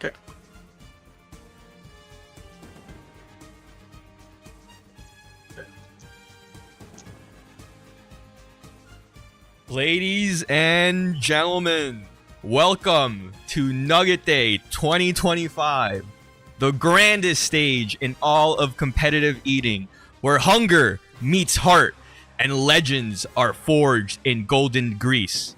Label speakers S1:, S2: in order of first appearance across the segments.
S1: Okay.
S2: Ladies and gentlemen, welcome to Nugget Day 2025, the grandest stage in all of competitive eating, where hunger meets heart and legends are forged in golden grease.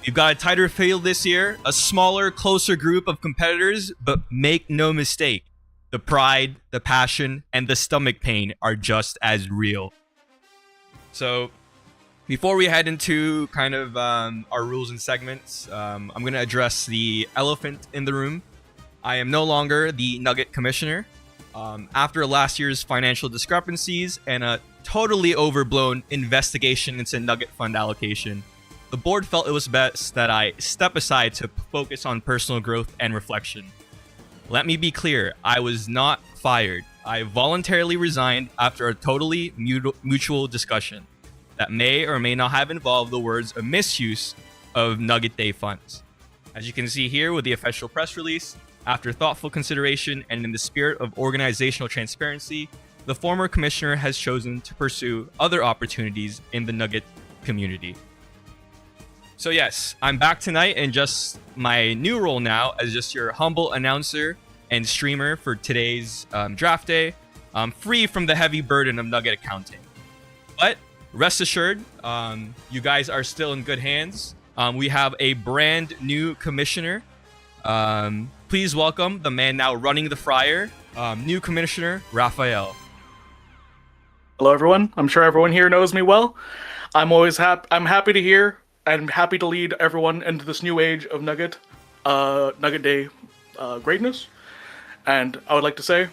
S2: You've got a tighter field this year, a smaller, closer group of competitors, but make no mistake, the pride, the passion, and the stomach pain are just as real. So, before we head into kind of our rules and segments, I'm going to address the elephant in the room. I am no longer the Nugget Commissioner. After last year's financial discrepancies and a totally overblown investigation into Nugget fund allocation, the board felt it was best that I step aside to focus on personal growth and reflection. Let me be clear, I was not fired. I voluntarily resigned after a totally mutual discussion that may or may not have involved the words of misuse of Nugget Day funds. As you can see here with the official press release, after thoughtful consideration and in the spirit of organizational transparency, the former commissioner has chosen to pursue other opportunities in the Nugget community. So yes, I'm back tonight in just my new role now as just your humble announcer and streamer for today's draft day, free from the heavy burden of Nugget accounting. But rest assured, you guys are still in good hands. We have a brand new commissioner. Please welcome the man now running the Friar, new commissioner, Raphael.
S1: Hello, everyone. I'm sure everyone here knows me well. I'm happy to hear and happy to lead everyone into this new age of Nugget Day greatness. And I would like to say,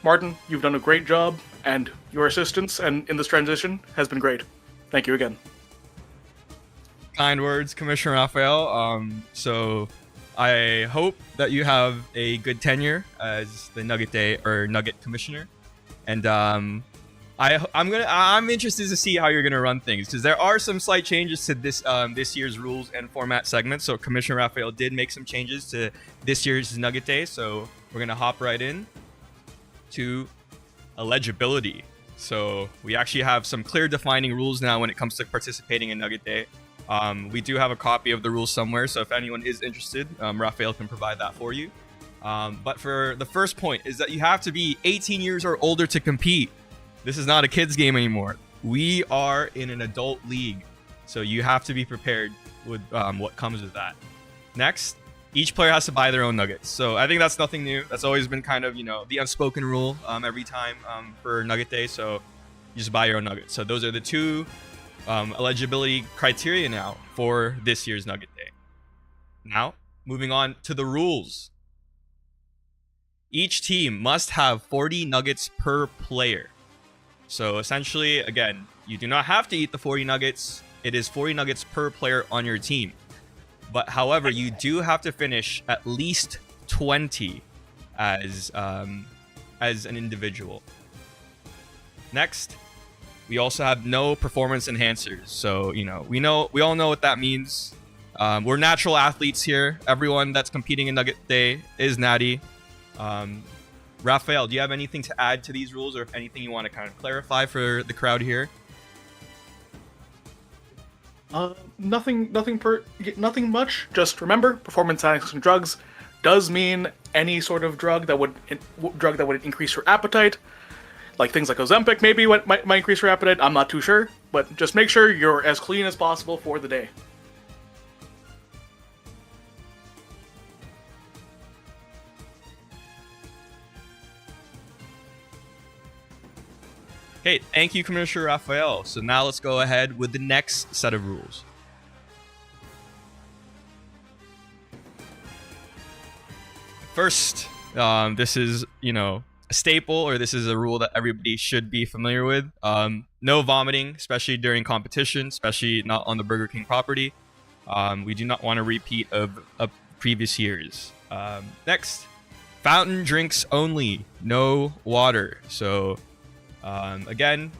S1: Martin, you've done a great job, and your assistance and in this transition has been great. Thank you again.
S2: Kind words, Commissioner Raphael. So I hope that you have a good tenure as the Nugget Day or Nugget Commissioner, and I'm interested to see how you're gonna run things, because there are some slight changes to this year's rules and format segment. So Commissioner Raphael did make some changes to this year's Nugget Day. So we're gonna hop right in to eligibility. So we actually have some clear defining rules now when it comes to participating in Nugget Day. We do have a copy of the rules somewhere, so if anyone is interested, Raphael can provide that for you. But for the first point is that you have to be 18 years or older to compete. This is not a kids game anymore. We are in an adult league, so you have to be prepared with what comes with that. Next, each player has to buy their own nuggets. So I think that's nothing new. That's always been kind of, the unspoken rule every time for Nugget Day. So you just buy your own nuggets. So those are the two eligibility criteria now for this year's Nugget Day. Now, moving on to the rules. Each team must have 40 nuggets per player. So essentially, again, you do not have to eat the 40 nuggets. It is 40 nuggets per player on your team. But however, you do have to finish at least 20 as an individual. Next, we also have no performance enhancers. So, we all know what that means. We're natural athletes here. Everyone that's competing in Nugget Day is natty. Raphael, do you have anything to add to these rules, or if anything you want to kind of clarify for the crowd here?
S1: Nothing much. Just remember, performance-enhancing drugs does mean any sort of drug that would increase your appetite, like things like Ozempic maybe might increase your appetite. I'm not too sure, but just make sure you're as clean as possible for the day.
S2: Okay, thank you, Commissioner Raphael. So now let's go ahead with the next set of rules. First, this is, a staple, or this is a rule that everybody should be familiar with. No vomiting, especially during competition, especially not on the Burger King property. We do not want a repeat of previous years. Next, fountain drinks only, no water. So again,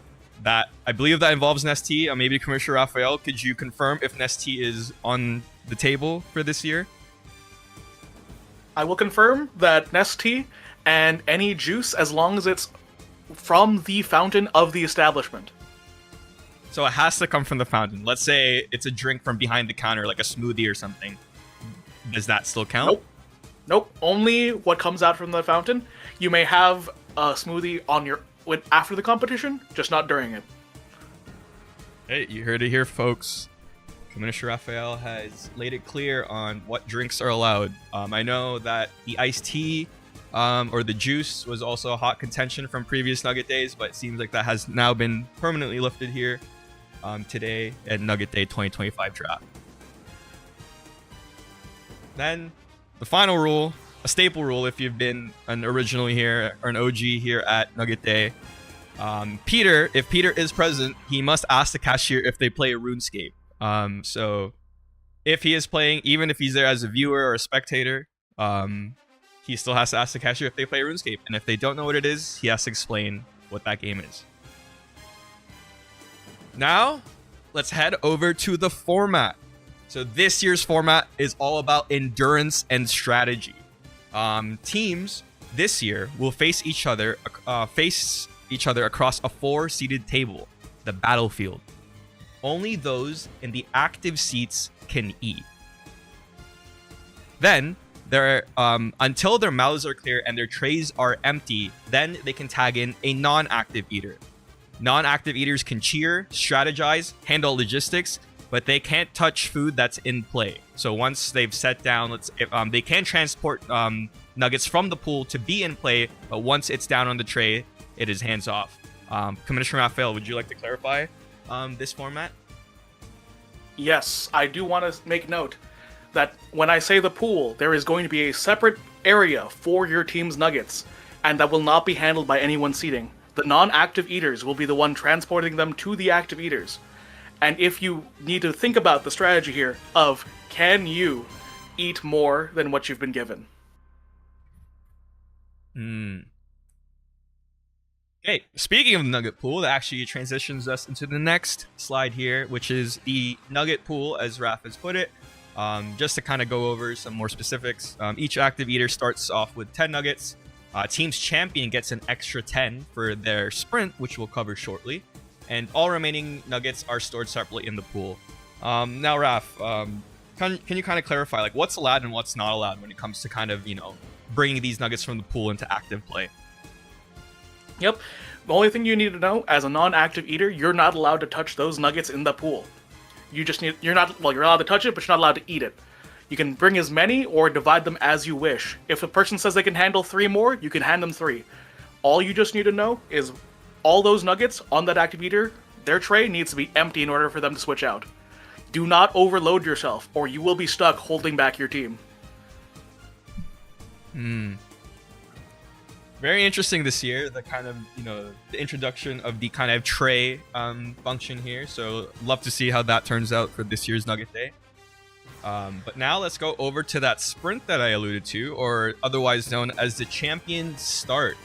S2: that I believe that involves Nestea. Maybe Commissioner Raphael, could you confirm if Nestea is on the table for this year?
S1: I will confirm that Nest tea and any juice, as long as it's from the fountain of the establishment.
S2: So it has to come from the fountain. Let's say it's a drink from behind the counter, like a smoothie or something. Does that still count?
S1: Nope. Only what comes out from the fountain. You may have a smoothie on your after the competition, just not during it.
S2: Hey, you heard it here, folks. Commissioner Raphael has laid it clear on what drinks are allowed. I know that the iced tea or the juice was also a hot contention from previous Nugget days, but it seems like that has now been permanently lifted here today at Nugget Day 2025 draft. Then the final rule, a staple rule if you've been an originally here or an OG here at Nugget Day. Peter, if Peter is present, he must ask the cashier if they play RuneScape. So if he is playing, even if he's there as a viewer or a spectator, he still has to ask the cashier if they play RuneScape. And if they don't know what it is, he has to explain what that game is. Now, let's head over to the format. So this year's format is all about endurance and strategy. Teams this year will face each other across a 4-seated table, the battlefield. Only those in the active seats can eat. Then, until their mouths are clear and their trays are empty, then they can tag in a non-active eater. Non-active eaters can cheer, strategize, handle logistics, but they can't touch food that's in play. So once they've set down, they can transport nuggets from the pool to be in play, but once it's down on the tray, it is hands off. Commissioner Raphael, would you like to clarify this format?
S1: Yes, I do want to make note that when I say the pool, there is going to be a separate area for your team's nuggets, and that will not be handled by anyone seating. The non-active eaters will be the one transporting them to the active eaters. And if you need to think about the strategy here of, can you eat more than what you've been given?
S2: Okay, speaking of Nugget Pool, that actually transitions us into the next slide here, which is the Nugget Pool, as Raph has put it. Just to kind of go over some more specifics, each active eater starts off with 10 nuggets. Team's champion gets an extra 10 for their sprint, which we'll cover shortly. And all remaining nuggets are stored separately in the pool. Now, Raph, can you kind of clarify, like, what's allowed and what's not allowed when it comes to kind of, bringing these nuggets from the pool into active play?
S1: Yep. The only thing you need to know, as a non-active eater, you're not allowed to touch those nuggets in the pool. You're allowed to touch it, but you're not allowed to eat it. You can bring as many or divide them as you wish. If a person says they can handle 3 more, you can hand them 3. All you just need to know is all those nuggets on that active eater, their tray needs to be empty in order for them to switch out. Do not overload yourself, or you will be stuck holding back your team.
S2: Very interesting this year, the kind of, the introduction of the kind of tray function here. So love to see how that turns out for this year's Nugget Day. But now let's go over to that sprint that I alluded to, or otherwise known as the champion start.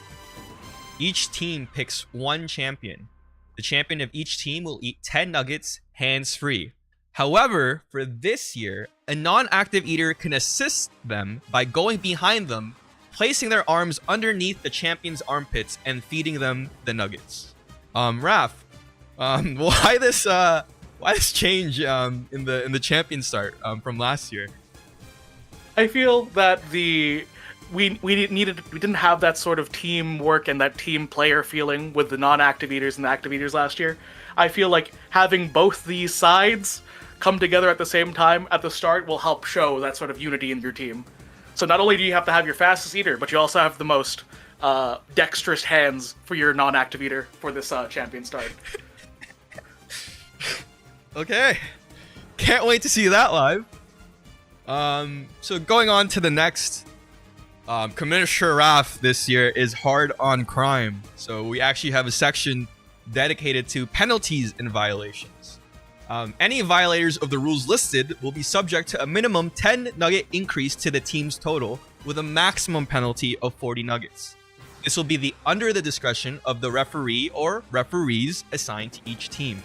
S2: Each team picks one champion. The champion of each team will eat 10 nuggets hands-free. However, for this year, a non-active eater can assist them by going behind them, placing their arms underneath the champion's armpits and feeding them the nuggets. Raph, why this change in the champion start from last year?
S1: I feel that we didn't have that sort of teamwork and that team player feeling with the non-active eaters and the active eaters last year. I feel like having both these sides come together at the same time at the start will help show that sort of unity in your team. So not only do you have to have your fastest eater, but you also have the most dexterous hands for your non-active eater for this champion start.
S2: Okay, can't wait to see that live. So going on to the next, Commissioner Raph this year is hard on crime. So we actually have a section dedicated to penalties and violations. Any violators of the rules listed will be subject to a minimum 10 nugget increase to the team's total, with a maximum penalty of 40 nuggets. This will be under the discretion of the referee or referees assigned to each team.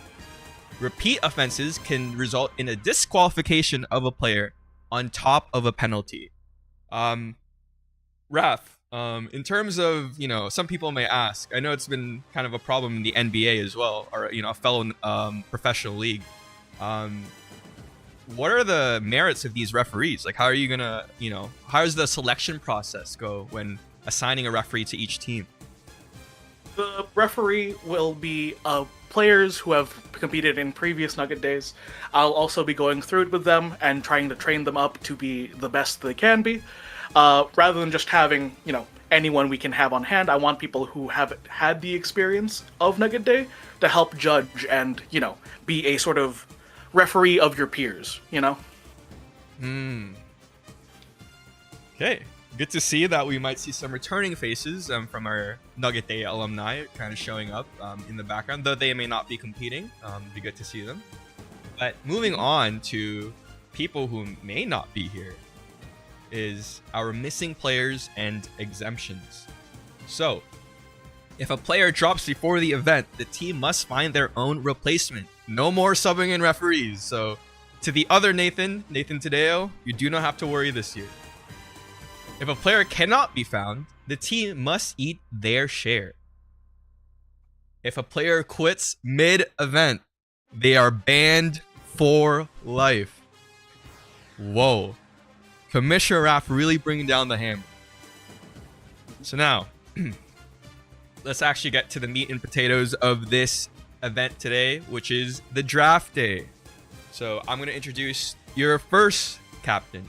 S2: Repeat offenses can result in a disqualification of a player on top of a penalty. Raph, in terms of, some people may ask, I know it's been kind of a problem in the NBA as well, or, a fellow professional league. What are the merits of these referees? Like, how are you going to, how does the selection process go when assigning a referee to each team?
S1: The referee will be players who have competed in previous Nugget days. I'll also be going through it with them and trying to train them up to be the best they can be. Rather than just having, anyone we can have on hand, I want people who have had the experience of Nugget Day to help judge and, be a sort of referee of your peers,
S2: Okay. Good to see that we might see some returning faces from our Nugget Day alumni kind of showing up in the background, though they may not be competing. It'd be good to see them. But moving on to people who may not be here is our missing players and exemptions. So, if a player drops before the event, the team must find their own replacement. No more subbing in referees. So, to the other Nathan Tadeo, you do not have to worry this year. If a player cannot be found, the team must eat their share. If a player quits mid-event, they are banned for life. Whoa. Commissioner Raph really bringing down the hammer. So now, let's actually get to the meat and potatoes of this event today, which is the draft day. So I'm going to introduce your first captain.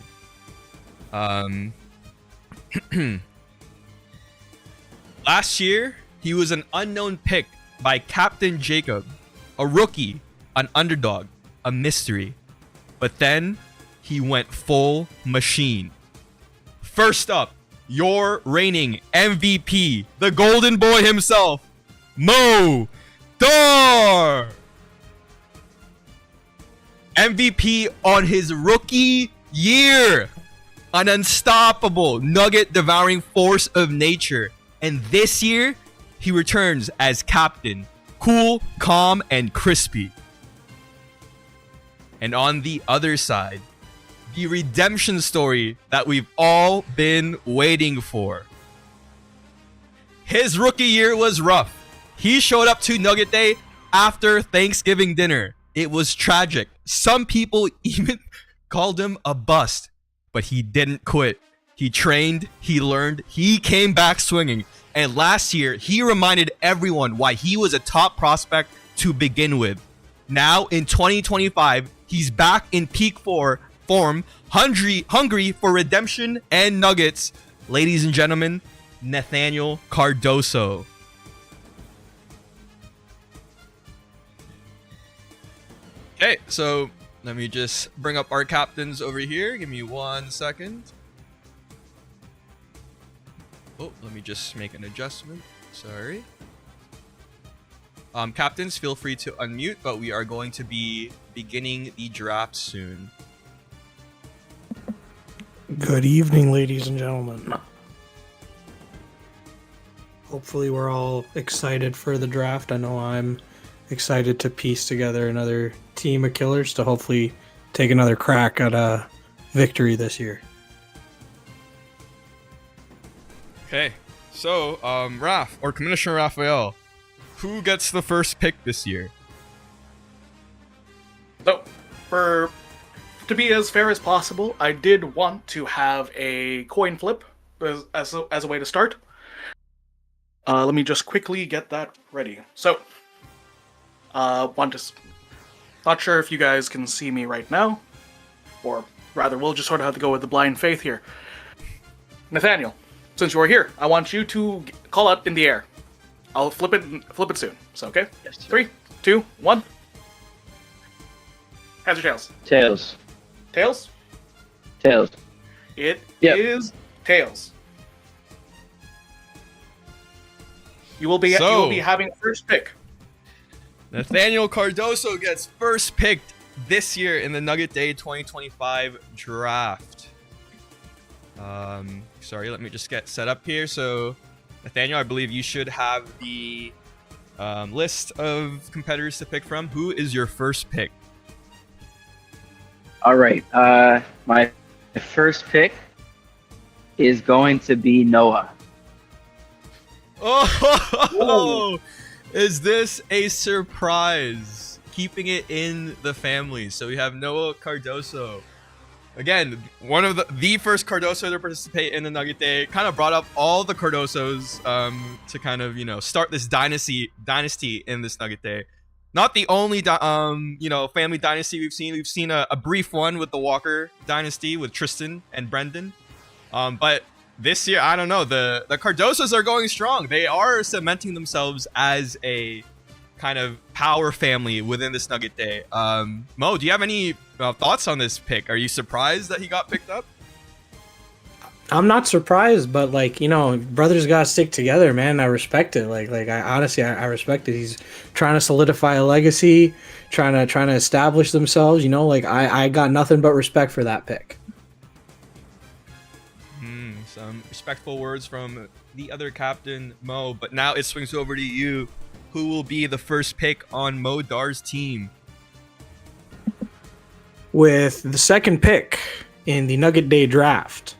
S2: Last year, he was an unknown pick by Captain Jacob, a rookie, an underdog, a mystery. But then, he went full machine. First up, your reigning MVP, the golden boy himself, Mo Dar! MVP on his rookie year. An unstoppable nugget-devouring force of nature. And this year, he returns as captain. Cool, calm, and crispy. And on the other side, the redemption story that we've all been waiting for. His rookie year was rough. He showed up to Nugget Day after Thanksgiving dinner. It was tragic. Some people even called him a bust. But he didn't quit. He trained, he learned, he came back swinging. And last year, he reminded everyone why he was a top prospect to begin with. Now, in 2025, he's back in peak form, hungry for redemption and nuggets. Ladies and gentlemen, Nathaniel Cardoso. Okay, so let me just bring up our captains over here. Give me 1 second. Oh, let me just make an adjustment. Sorry. Captains, feel free to unmute, but we are going to be beginning the draft soon.
S3: Good evening, ladies and gentlemen. Hopefully we're all excited for the draft. I know I'm excited to piece together another team of killers to hopefully take another crack at a victory this year.
S2: Okay, so Raph, or Commissioner Raphael, who gets the first pick this year?
S1: So, to be as fair as possible, I did want to have a coin flip as a way to start. Let me just quickly get that ready. So, not sure if you guys can see me right now, or rather, we'll just sort of have to go with the blind faith here. Nathaniel, since you're here, I want you to call out in the air. I'll flip it soon. So, okay?
S4: Yes, sir.
S1: 3, 2, 1. Heads or tails?
S4: Tails.
S1: Tails?
S4: Tails.
S1: It
S4: Yep.
S1: is tails. You will be having first pick.
S2: Nathaniel Cardoso gets first picked this year in the Nugget Day 2025 draft. Sorry, let me just get set up here. So, Nathaniel, I believe you should have the list of competitors to pick from. Who is your first pick?
S4: All right. My first pick is going to be Noah.
S2: Oh, is this a surprise? Keeping it in the family. So we have Noah Cardoso. Again, one of the first Cardoso to participate in the Nugget Day. Kind of brought up all the Cardosos to kind of, start this dynasty in this Nugget Day. Not the only family dynasty we've seen. We've seen a brief one with the Walker dynasty with Tristan and Brendan. But this year, I don't know. The Cardosos are going strong. They are cementing themselves as a kind of power family within this Nugget Day. Mo, do you have any thoughts on this pick? Are you surprised that he got picked up?
S3: I'm not surprised, but brothers gotta stick together, man. I respect it. I honestly, I respect it. He's trying to solidify a legacy, trying to establish themselves. I got nothing but respect for that pick.
S2: Some respectful words from the other captain, Mo. But now it swings over to you. Who will be the first pick on Mo Dar's team?
S3: With the second pick in the Nugget Day draft,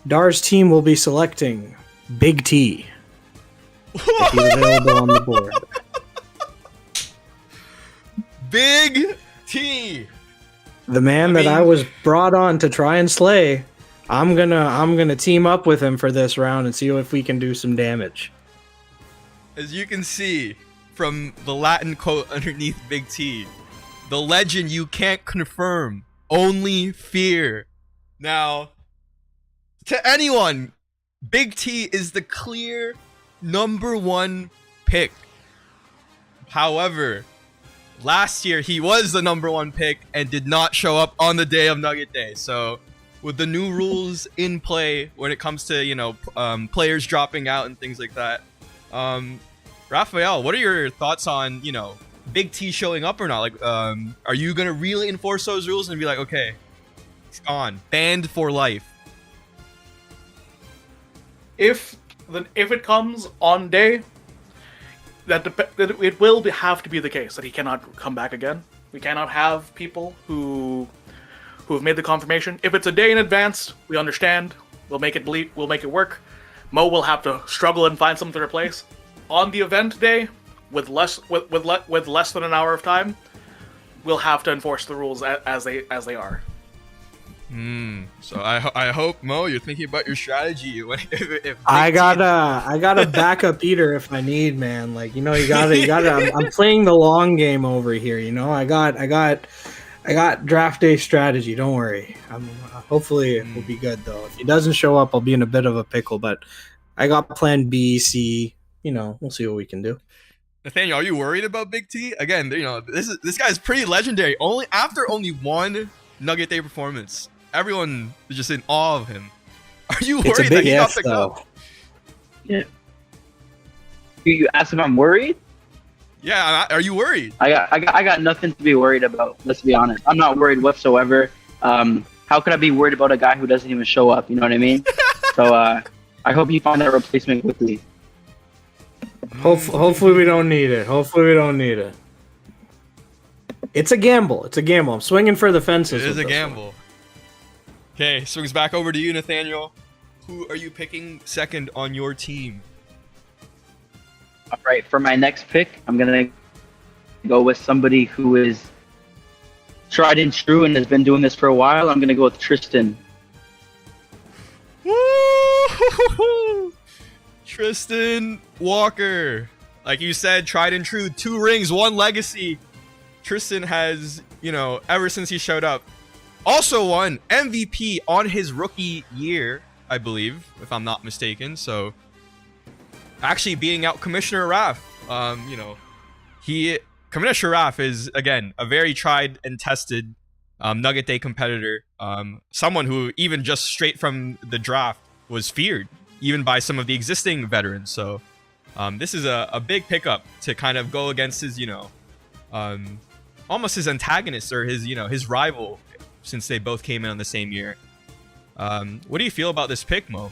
S3: Dar's team will be selecting Big T. If he's available on the board.
S2: Big T.
S3: The man that I was brought on to try and slay. I'm gonna team up with him for this round and see if we can do some damage.
S2: As you can see from the Latin quote underneath Big T, the legend you can't confirm, only fear. Now, to anyone, Big T is the clear number one pick. However, last year he was the number one pick and did not show up on the day of Nugget Day. So, with the new rules in play when it comes to, players dropping out and things like that, Raphael, what are your thoughts on, Big T showing up or not? Are you going to really enforce those rules and be like, okay, it's gone, banned for life?
S1: If it comes on day, it will have to be the case that he cannot come back again. We cannot have people who have made the confirmation. If it's a day in advance, we understand. We'll make it work. Mo will have to struggle and find something to replace. On the event day, with less than an hour of time, we'll have to enforce the rules as they are.
S2: So I hope, Mo, you're thinking about your strategy.
S3: I got a backup eater if I need, man. You gotta. I'm playing the long game over here. I got draft day strategy. Don't worry. Hopefully it will be good though. If he doesn't show up, I'll be in a bit of a pickle. But I got plan B, C. We'll see what we can do.
S2: Nathaniel, are you worried about Big T? Again, this guy's pretty legendary. After only one Nugget Day performance, everyone is just in awe of him. Are you worried that he got picked up?
S4: Yeah. You asked if I'm worried?
S2: Yeah, are you worried?
S4: I got nothing to be worried about. Let's be honest. I'm not worried whatsoever. How could I be worried about a guy who doesn't even show up? You know what I mean? So I hope you find that replacement quickly.
S3: Hopefully we don't need it. It's a gamble. I'm swinging for the fences.
S2: It is a gamble. Okay, swings back over to you, Nathaniel. Who are you picking second on your team?
S4: All right, for my next pick, I'm going to go with somebody who is tried and true and has been doing this for a while. I'm going to go with Tristan.
S2: Woo! Tristan Walker. Like you said, tried and true. 2 rings, 1 legacy. Tristan has, ever since he showed up, also won MVP on his rookie year, I believe, if I'm not mistaken. So, actually beating out Commissioner Raff. Commissioner Raff is, again, a very tried and tested Nugget Day competitor. Someone who, even just straight from the draft, was feared, even by some of the existing veterans. So, this is a big pickup to kind of go against his, almost his antagonist or his rival, since they both came in on the same year. What do you feel about this pick, Mo?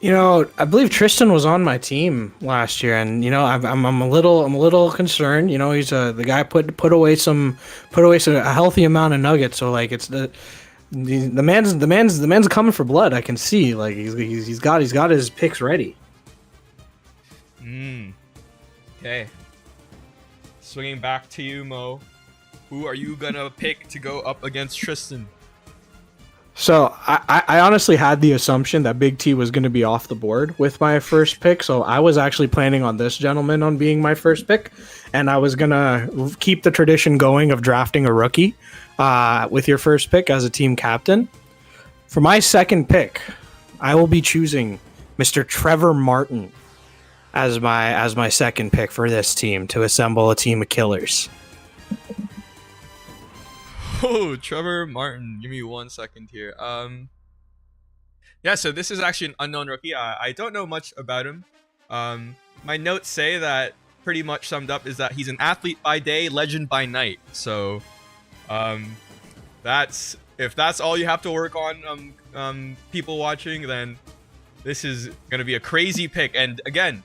S3: I believe Tristan was on my team last year, and I'm a little concerned. He's the guy put away a healthy amount of nuggets. So The man's coming for blood. I can see. Like he's got his picks ready.
S2: Okay. Swinging back to you, Mo. Who are you gonna pick to go up against Tristan?
S3: So I honestly had the assumption that Big T was going to be off the board with my first pick. So I was actually planning on this gentleman on being my first pick, and I was going to keep the tradition going of drafting a rookie with your first pick as a team captain. For my second pick, I will be choosing Mr. Trevor Martin as my second pick for this team to assemble a team of killers.
S2: Oh, Trevor Martin. Give me 1 second here. Yeah, so this is actually an unknown rookie. I don't know much about him. My notes say that pretty much summed up is that he's an athlete by day, legend by night. So, if that's all you have to work on, people watching, then this is gonna be a crazy pick. And again,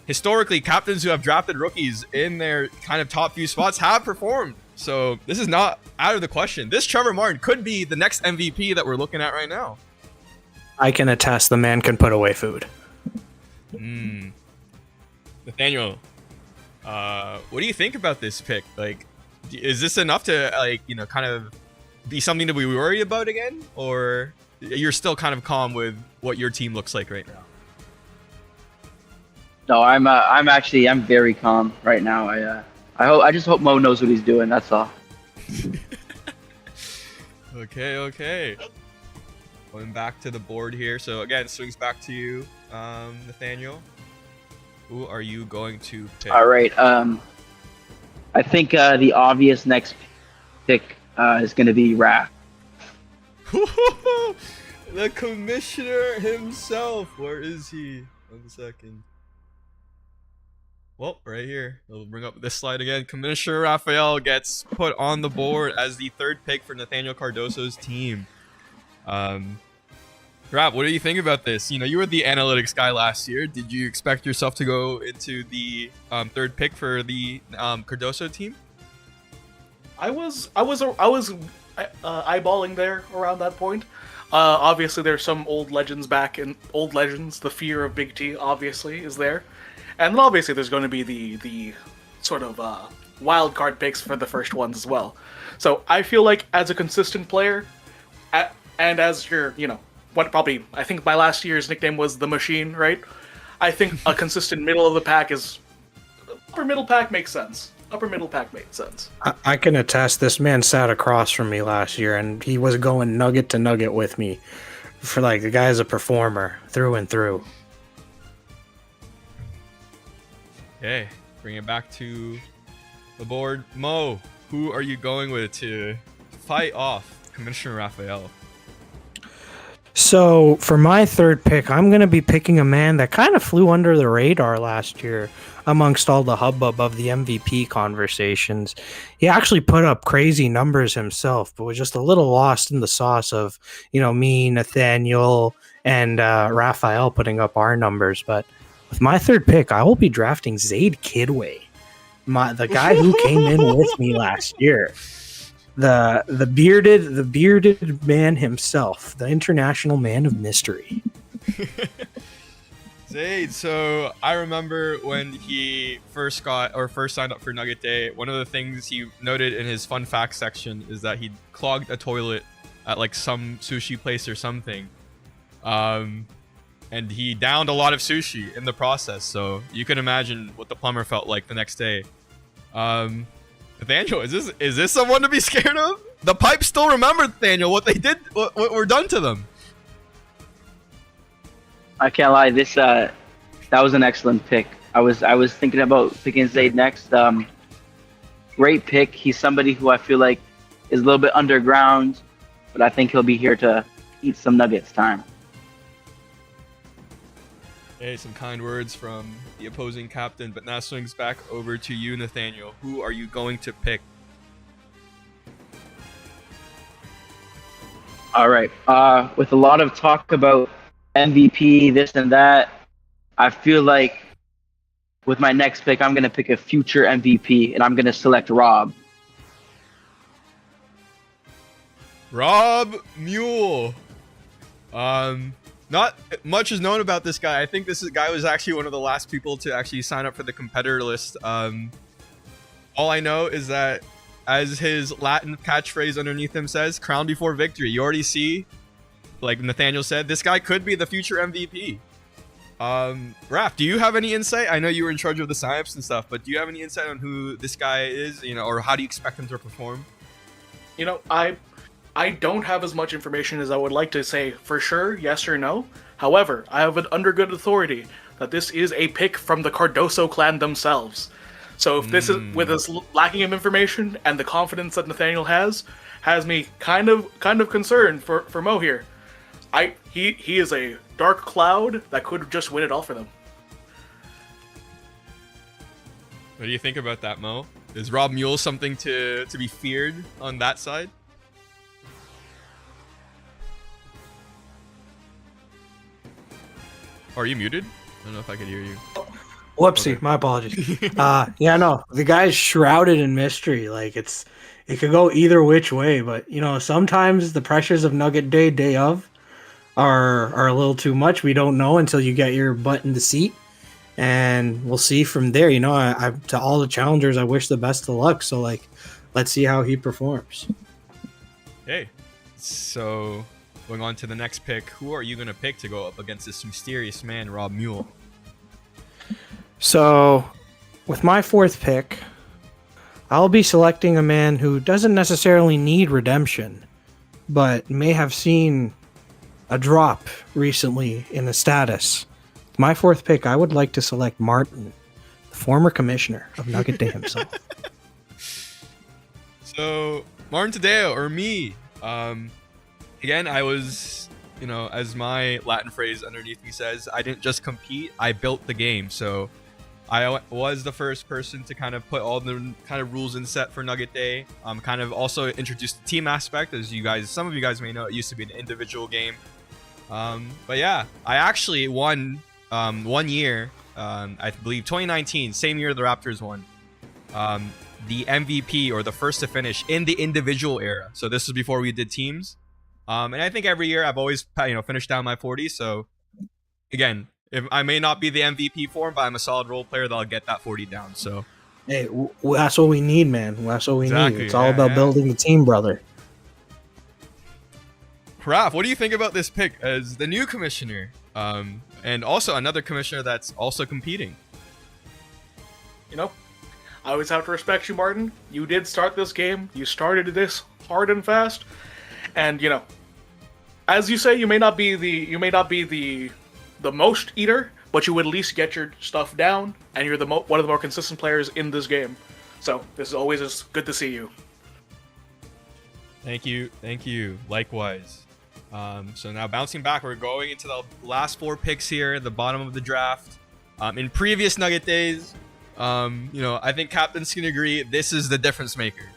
S2: historically, captains who have drafted rookies in their kind of top few spots have performed. So this is not out of the question. This Trevor Martin could be the next MVP that we're looking at right now.
S3: I can attest the man can put away food.
S2: Nathaniel, what do you think about this pick? Like, is this enough to kind of be something to be worried about again, or you're still kind of calm with what your team looks like right now?
S4: No, I'm very calm right now. I just hope Mo knows what he's doing. That's all.
S2: Okay. Going back to the board here. So again, swings back to you, Nathaniel. Who are you going to pick?
S4: All right. I think the obvious next pick is going to be Raph.
S2: The commissioner himself. Where is he? 1 second. Well, right here. We'll bring up this slide again. Commissioner Raphael gets put on the board as the third pick for Nathaniel Cardoso's team. Rap, what do you think about this? You were the analytics guy last year. Did you expect yourself to go into the third pick for the Cardoso team?
S1: I was eyeballing there around that point. Obviously, there's some old legends back, and old legends. The fear of Big T obviously is there. And then obviously there's going to be the sort of wild card picks for the first ones as well. So I feel like as a consistent player, and as your, I think my last year's nickname was The Machine, right? I think a consistent middle of the pack upper middle pack makes sense. Upper middle pack makes sense.
S3: I can attest this man sat across from me last year, and he was going nugget to nugget with me. For the guy is a performer through and through.
S2: Okay, bring it back to the board. Mo, who are you going with to fight off Commissioner Raphael?
S3: So for my third pick, I'm going to be picking a man that kind of flew under the radar last year amongst all the hubbub of the MVP conversations. He actually put up crazy numbers himself, but was just a little lost in the sauce of, me, Nathaniel, and Raphael putting up our numbers. But with my third pick, I will be drafting Zaid Kidway, the guy who came in with me last year. The bearded man himself, the international man of mystery.
S2: Zaid, so I remember when he first signed up for Nugget Day, one of the things he noted in his fun facts section is that he clogged a toilet at some sushi place or something. And he downed a lot of sushi in the process, so you can imagine what the plumber felt like the next day. Nathaniel, is this someone to be scared of? The pipes still remember, Nathaniel, what they did, what were done to them.
S4: I can't lie. That was an excellent pick. I was thinking about picking Zaid next. Great pick. He's somebody who I feel like is a little bit underground, but I think he'll be here to eat some Nuggets time.
S2: Hey, some kind words from the opposing captain, but now swings back over to you, Nathaniel. Who are you going to pick?
S4: All right. With a lot of talk about MVP, this and that, I feel like with my next pick, I'm going to pick a future MVP, and I'm going to select Rob.
S2: Rob Mule. Not much is known about this guy. I think this guy was actually one of the last people to actually sign up for the competitor list. All I know is that, as his Latin catchphrase underneath him says, crown before victory. You already see, like Nathaniel said, this guy could be the future MVP. Raph, do you have any insight? I know you were in charge of the signups and stuff, but do you have any insight on who this guy is, or how do you expect him to perform?
S1: I don't have as much information as I would like to say for sure, yes or no. However, I have it under good authority that this is a pick from the Cardoso clan themselves. So if this is with us lacking of information and the confidence that Nathaniel has me kind of concerned for Mo here. He is a dark cloud that could just win it all for them.
S2: What do you think about that, Mo? Is Rob Mule something to be feared on that side? Are you muted? I don't know if I could hear you.
S3: Whoopsie,
S2: Okay.
S3: my apologies. Yeah, no, the guy's shrouded in mystery. Like it could go either which way. But sometimes the pressures of Nugget day of, are a little too much. We don't know until you get your butt in the seat, and we'll see from there. I to all the challengers, I wish the best of luck. So let's see how he performs.
S2: Hey, so going on to the next pick, who are you gonna pick to go up against this mysterious man, Rob Mule?
S3: So, with my fourth pick, I'll be selecting a man who doesn't necessarily need redemption, but may have seen a drop recently in the status. With my fourth pick, I would like to select Martin, the former commissioner of Nugget Day himself.
S2: So, Martin Tadeo, or me. Again, I was, as my Latin phrase underneath me says, I didn't just compete, I built the game. So I was the first person to kind of put all the kind of rules in set for Nugget Day. Kind of also introduced the team aspect. As some of you guys may know, it used to be an individual game. But yeah, I actually won 1 year, I believe 2019, same year the Raptors won. The MVP, or the first to finish in the individual era. So this was before we did teams. And I think every year I've always finished down my 40. So again, if I may not be the MVP for him, but I'm a solid role player that'll get that 40 down. So
S3: Hey, that's what we need, man. That's what we
S2: Exactly,
S3: need. It's all
S2: yeah,
S3: about
S2: yeah.
S3: building the team, brother.
S2: Raph, what do you think about this pick as the new commissioner? And also another commissioner that's also competing.
S1: I always have to respect you, Martin. You did start this game. You started this hard and fast, and as you say, you may not be the most eater, but you would at least get your stuff down, and you're one of the more consistent players in this game. So this is always just good to see you.
S2: Thank you. Likewise. So now bouncing back, we're going into the last 4 picks here, the bottom of the draft. In previous Nugget days, I think captains can agree this is the difference maker,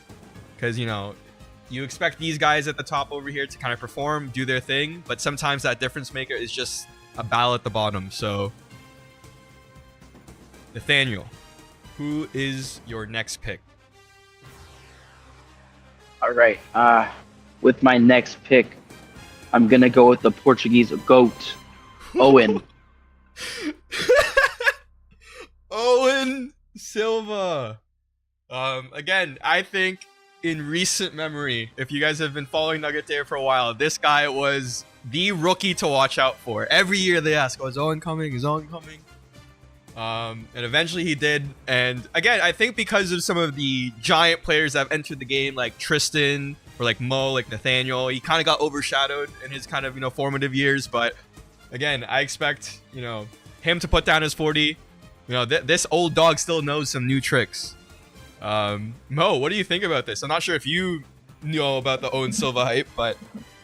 S2: because you expect these guys at the top over here to kind of perform, do their thing, but sometimes that difference maker is just a ball at the bottom. So Nathaniel, who is your next pick?
S4: All right. With my next pick, I'm gonna go with the Portuguese goat, Owen.
S2: Owen Silva. Again, I think in recent memory, if you guys have been following Nugget Day for a while, this guy was the rookie to watch out for. Every year they ask, is Owen coming? Is Owen coming? And eventually he did. And again, I think because of some of the giant players that have entered the game, like Tristan, or like Mo, like Nathaniel, he kind of got overshadowed in his kind of, formative years. But again, I expect, him to put down his 40. This old dog still knows some new tricks. Mo, what do you think about this? I'm not sure if you know about the Owen Silva hype, but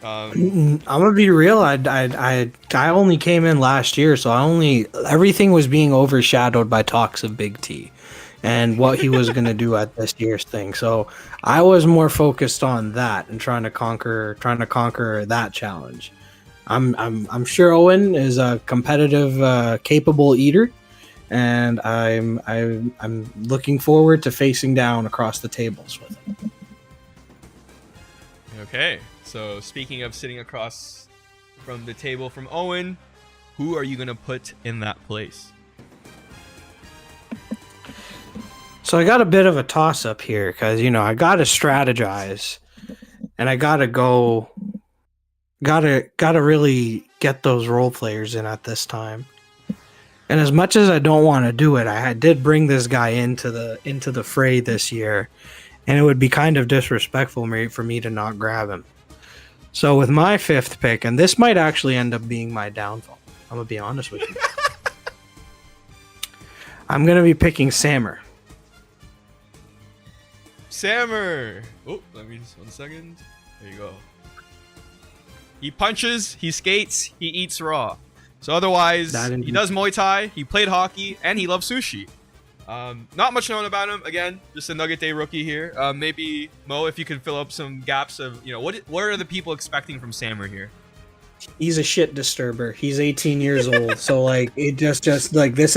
S3: I'm gonna be real. I only came in last year, so everything was being overshadowed by talks of Big T and what he was gonna do at this year's thing. So I was more focused on that and trying to conquer that challenge. I'm sure Owen is a competitive, capable eater, and I'm looking forward to facing down across the tables with him.
S2: okay. So speaking of sitting across from the table from Owen, who are you gonna put in that place?
S3: So I got a bit of a toss up here because I gotta strategize, and I gotta go, gotta really get those role players in at this time. And as much as I don't want to do it, I did bring this guy into the fray this year, and it would be kind of disrespectful for me to not grab him. So with my 5th pick, and this might actually end up being my downfall, I'm gonna be honest with you. I'm gonna be picking Sammer.
S2: Sammer! Oh, let me just 1 second. There you go. He punches, he skates, he eats raw. So otherwise, he does Muay Thai, he played hockey, and he loves sushi. Not much known about him. Again, just a Nugget Day rookie here. Maybe, Mo, if you could fill up some gaps of, what are the people expecting from Sammer here?
S3: He's a shit disturber. He's 18 years old. So like it just like this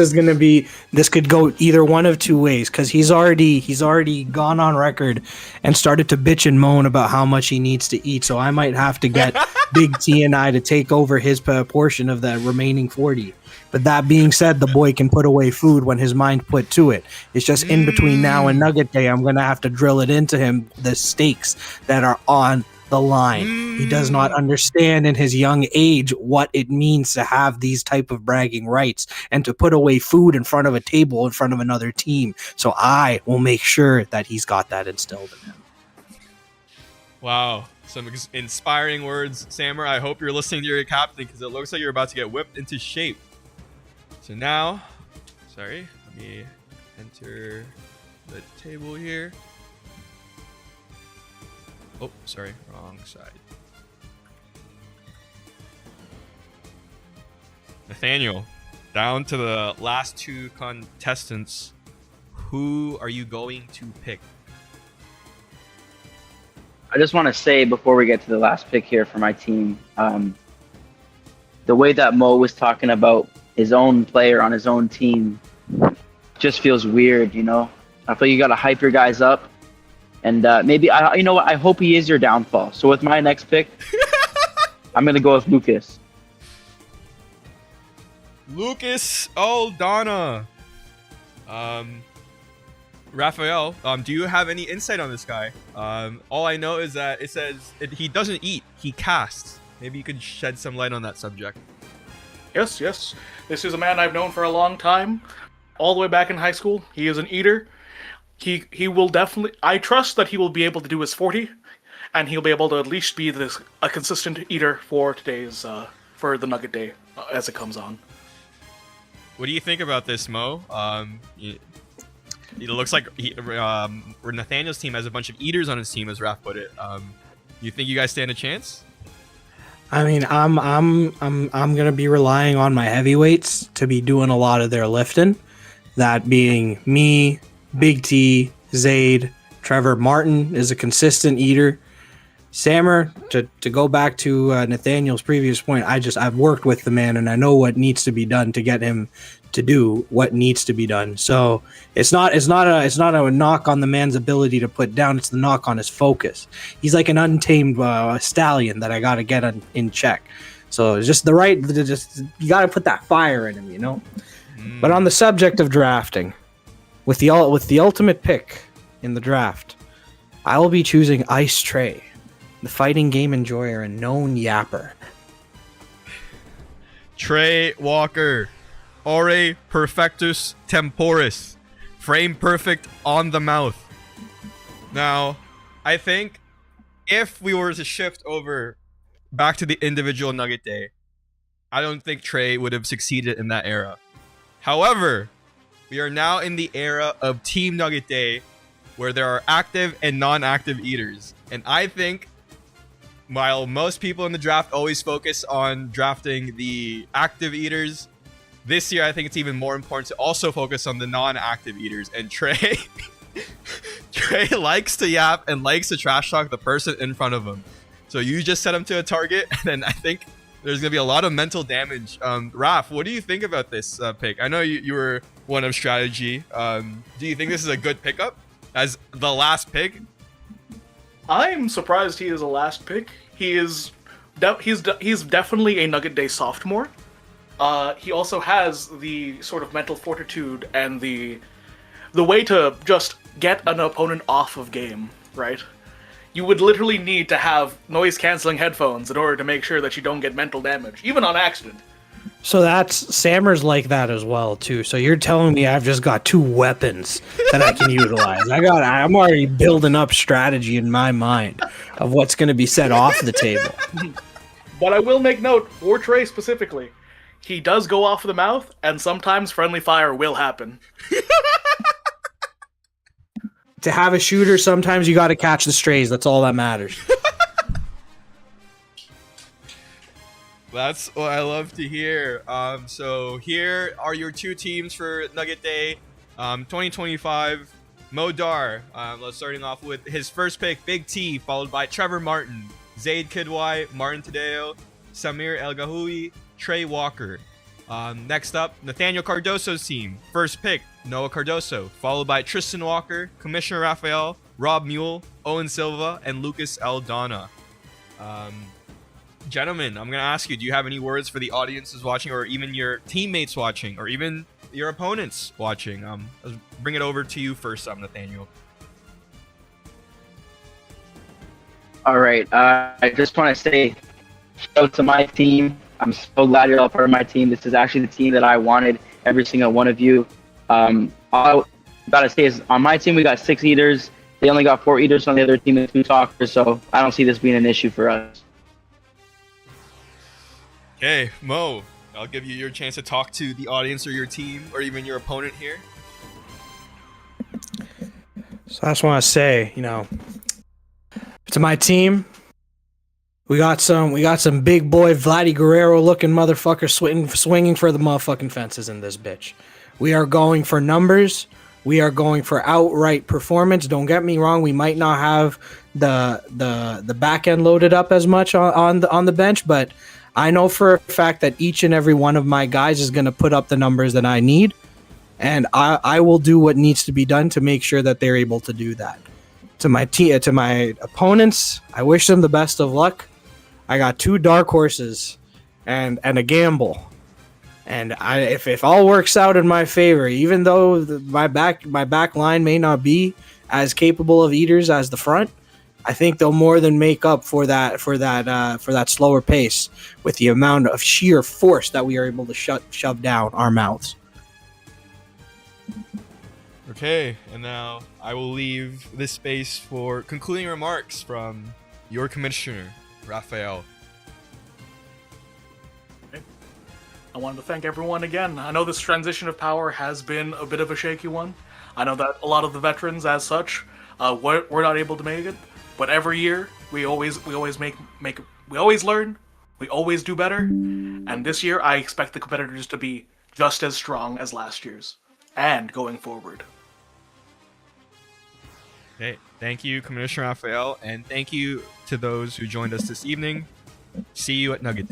S3: could go either one of two ways, because he's already gone on record and started to bitch and moan about how much he needs to eat. So I might have to get Big T and I to take over his portion of the remaining 40. But that being said, the boy can put away food when his mind put to it. It's just in between now and Nugget Day, I'm gonna have to drill it into him, the stakes that are on the line. He does not understand in his young age what it means to have these type of bragging rights and to put away food in front of a table in front of another team. So I will make sure that he's got that instilled in him.
S2: Wow. Some inspiring words, Sammer. I hope you're listening to your captain, because it looks like you're about to get whipped into shape. So now, let me enter the table here. Oh, sorry, wrong side. Nathaniel, down to the last 2 contestants. Who are you going to pick?
S4: I just want to say before we get to the last pick here for my team, the way that Mo was talking about his own player on his own team just feels weird, I feel you got to hype your guys up. And maybe, I hope he is your downfall. So with my next pick, I'm going to go with Lucas.
S2: Lucas Aldana. Raphael, do you have any insight on this guy? All I know is that it says he doesn't eat, he casts. Maybe you could shed some light on that subject.
S1: Yes. This is a man I've known for a long time, all the way back in high school. He is an eater. He will definitely. I trust that he will be able to do his 40, and he'll be able to at least be a consistent eater for today's for the Nugget Day as it comes on.
S2: What do you think about this, Mo? It looks like Nathaniel's team has a bunch of eaters on his team, as Raph put it. You think you guys stand a chance?
S3: I mean, I'm gonna be relying on my heavyweights to be doing a lot of their lifting. That being me, Big T, Zaid, Trevor. Martin is a consistent eater. Sammer, to go back to Nathaniel's previous point, I've worked with the man and I know what needs to be done to get him to do what needs to be done. So it's not a knock on the man's ability to put down. It's the knock on his focus. He's like an untamed stallion that I got to get in check. So it's just you got to put that fire in him, But on the subject of drafting, with the ultimate pick in the draft, I will be choosing Ice Trey, the fighting game enjoyer and known yapper.
S2: Trey Walker, Ore Perfectus Temporis, frame perfect on the mouth. Now, I think if we were to shift over back to the individual Nugget Day, I don't think Trey would have succeeded in that era. However, we are now in the era of Team Nugget Day, where there are active and non-active eaters. And I think, while most people in the draft always focus on drafting the active eaters, this year I think it's even more important to also focus on the non-active eaters. And Trey likes to yap and likes to trash talk the person in front of him. So you just set him to a target, and then I think there's going to be a lot of mental damage. Raph, what do you think about this pick? I know you were one of strategy. Do you think this is a good pickup as the last pick?
S1: I'm surprised he is the last pick. he's definitely a Nugget Day sophomore. He also has the sort of mental fortitude and the way to just get an opponent off of game, right? You would literally need to have noise-canceling headphones in order to make sure that you don't get mental damage, even on accident.
S3: So that's Sammer's like that as well too. So you're telling me I've just got two weapons that I can utilize. I'm already building up strategy in my mind of what's going to be set off the table.
S1: But I will make note, for Trey specifically, he does go off the mouth, and sometimes friendly fire will happen.
S3: To have a shooter, sometimes you got to catch the strays. That's all that matters.
S2: That's what I love to hear. So here are your two teams for Nugget Day 2025. Modar, let's starting off with his first pick, Big T, followed by Trevor Martin, Zaid Kidwai, Martin Tadeo, Samir El Gahoui, Trey Walker. Next up, Nathaniel Cardoso's team. First pick, Noah Cardoso, followed by Tristan Walker, Commissioner Raphael, Rob Mule, Owen Silva, and Lucas Aldana. Gentlemen, I'm going to ask you, do you have any words for the audiences watching, or even your teammates watching, or even your opponents watching? Let's bring it over to you first, Nathaniel.
S4: All right. I just want to say shout out to my team. I'm so glad you're all part of my team. This is actually the team that I wanted, every single one of you. All I gotta say is on my team, we got 6 eaters. They only got 4 eaters on the other team and 2 talkers, so I don't see this being an issue for us.
S2: Okay, Mo, I'll give you your chance to talk to the audience or your team or even your opponent here.
S3: So I just want to say, to my team, we got some big boy Vladdy Guerrero looking motherfucker swinging for the motherfucking fences in this bitch. We are going for numbers. We are going for outright performance. Don't get me wrong. We might not have the back end loaded up as much on the bench, but I know for a fact that each and every one of my guys is going to put up the numbers that I need, and I will do what needs to be done to make sure that they're able to do that. To my opponents, I wish them the best of luck. I got 2 dark horses and a gamble. And if all works out in my favor, even though my back line may not be as capable of eaters as the front, I think they'll more than make up for that slower pace with the amount of sheer force that we are able to shove down our mouths.
S2: Okay, and now I will leave this space for concluding remarks from your commissioner, Raphael.
S1: I wanted to thank everyone again. I know this transition of power has been a bit of a shaky one. I know that a lot of the veterans, as such, we're not able to make it. But every year, we always learn, we always do better. And this year, I expect the competitors to be just as strong as last year's, and going forward.
S2: Okay, thank you, Commissioner Raphael, and thank you to those who joined us this evening. See you at Nugget Day.